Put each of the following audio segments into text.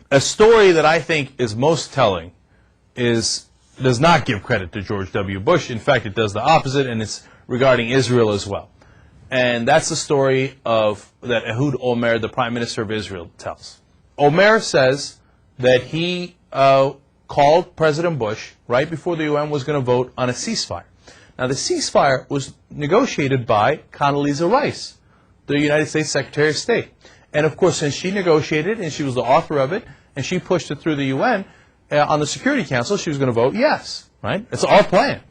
A story that I think is most telling does not give credit to George W. Bush. In fact, it does the opposite, and it's regarding Israel as well. And that's the story that Ehud Olmert, the Prime Minister of Israel, tells. Olmert says that he called President Bush right before the UN was going to vote on a ceasefire. Now, the ceasefire was negotiated by Condoleezza Rice, the United States Secretary of State. And, of course, since she negotiated and she was the author of it and she pushed it through the UN, on the Security Council, she was going to vote yes, right? It's our plan.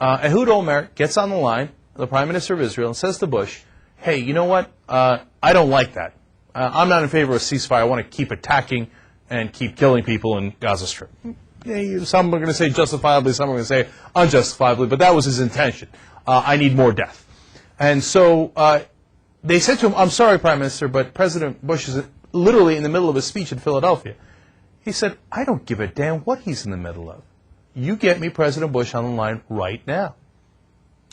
Ehud Olmert gets on the line, the Prime Minister of Israel, and says to Bush, hey, you know what? I don't like that. I'm not in favor of a ceasefire. I want to keep attacking and keep killing people in Gaza Strip. Some are going to say justifiably, some are going to say unjustifiably, but that was his intention. I need more death. And so they said to him, I'm sorry, Prime Minister, but President Bush is literally in the middle of a speech in Philadelphia. He said, I don't give a damn what he's in the middle of. You get me President Bush on the line right now.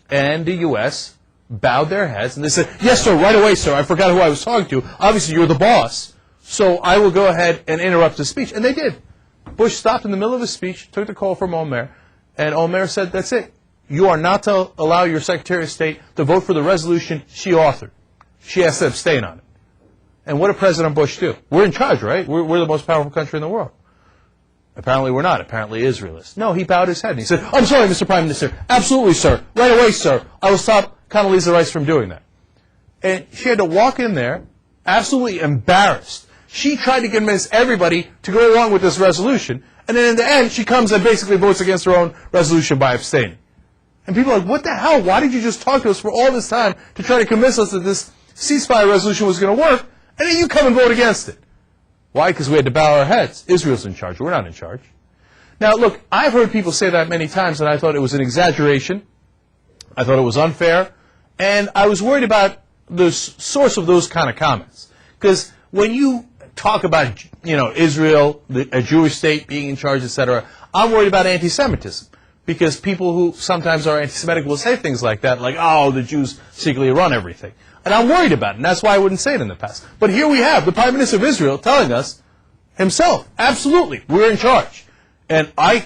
And the U.S. bowed their heads, and they said, yes, sir, right away, sir. I forgot who I was talking to. Obviously, you're the boss. So I will go ahead and interrupt his speech. And they did. Bush stopped in the middle of his speech, took the call from Olmert, and Olmert said, that's it. You are not to allow your Secretary of State to vote for the resolution she authored. She has to abstain on it. And what did President Bush do? We're in charge, right? We're the most powerful country in the world. Apparently we're not. Apparently Israel is. No, he bowed his head and he said, I'm sorry, Mr. Prime Minister. Absolutely, sir. Right away, sir. I will stop Condoleezza Rice from doing that. And she had to walk in there absolutely embarrassed. She tried to convince everybody to go along with this resolution. And then in the end, she comes and basically votes against her own resolution by abstaining. And people are like, what the hell? Why did you just talk to us for all this time to try to convince us that this ceasefire resolution was going to work? And then you come and vote against it. Why? Because we had to bow our heads. Israel's in charge. We're not in charge. Now, look, I've heard people say that many times, and I thought it was an exaggeration. I thought it was unfair. And I was worried about the source of those kind of comments. Because when you talk about, Israel, a Jewish state being in charge, etc., I'm worried about anti-Semitism. Because people who sometimes are anti-Semitic will say things like that, like, oh, the Jews secretly run everything. And I'm worried about it, and that's why I wouldn't say it in the past. But here we have the Prime Minister of Israel telling us himself, absolutely, we're in charge. And George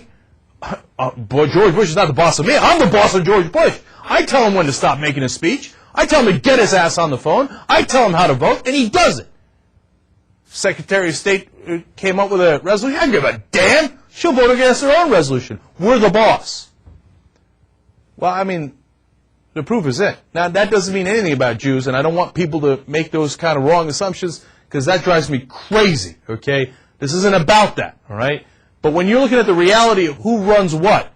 Bush is not the boss of me. I'm the boss of George Bush. I tell him when to stop making a speech. I tell him to get his ass on the phone. I tell him how to vote, and he does it. Secretary of State came up with a resolution. I don't give a damn. She'll vote against her own resolution. We're the boss. Well, I mean, the proof is it. Now, that doesn't mean anything about Jews, and I don't want people to make those kind of wrong assumptions, because that drives me crazy, okay? This isn't about that, all right? But when you're looking at the reality of who runs what,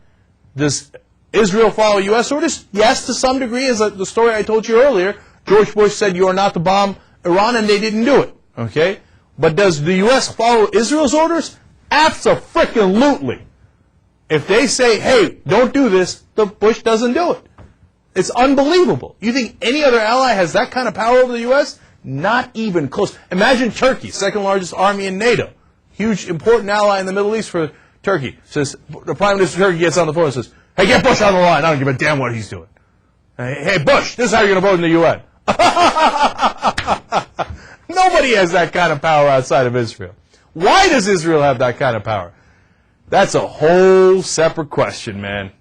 does Israel follow U.S. orders? Yes, to some degree, as the story I told you earlier. George Bush said you are not to bomb Iran, and they didn't do it, okay? But does the U.S. follow Israel's orders? Abso-frickin-lutely. If they say, hey, don't do this, the Bush doesn't do it. It's unbelievable. You think any other ally has that kind of power over the U.S.? Not even close. Imagine Turkey, second largest army in NATO. Huge, important ally in the Middle East for Turkey. Says, the Prime Minister of Turkey gets on the phone and says, hey, get Bush on the line. I don't give a damn what he's doing. Hey, Bush, this is how you're going to vote in the UN. Nobody has that kind of power outside of Israel. Why does Israel have that kind of power? That's a whole separate question, man.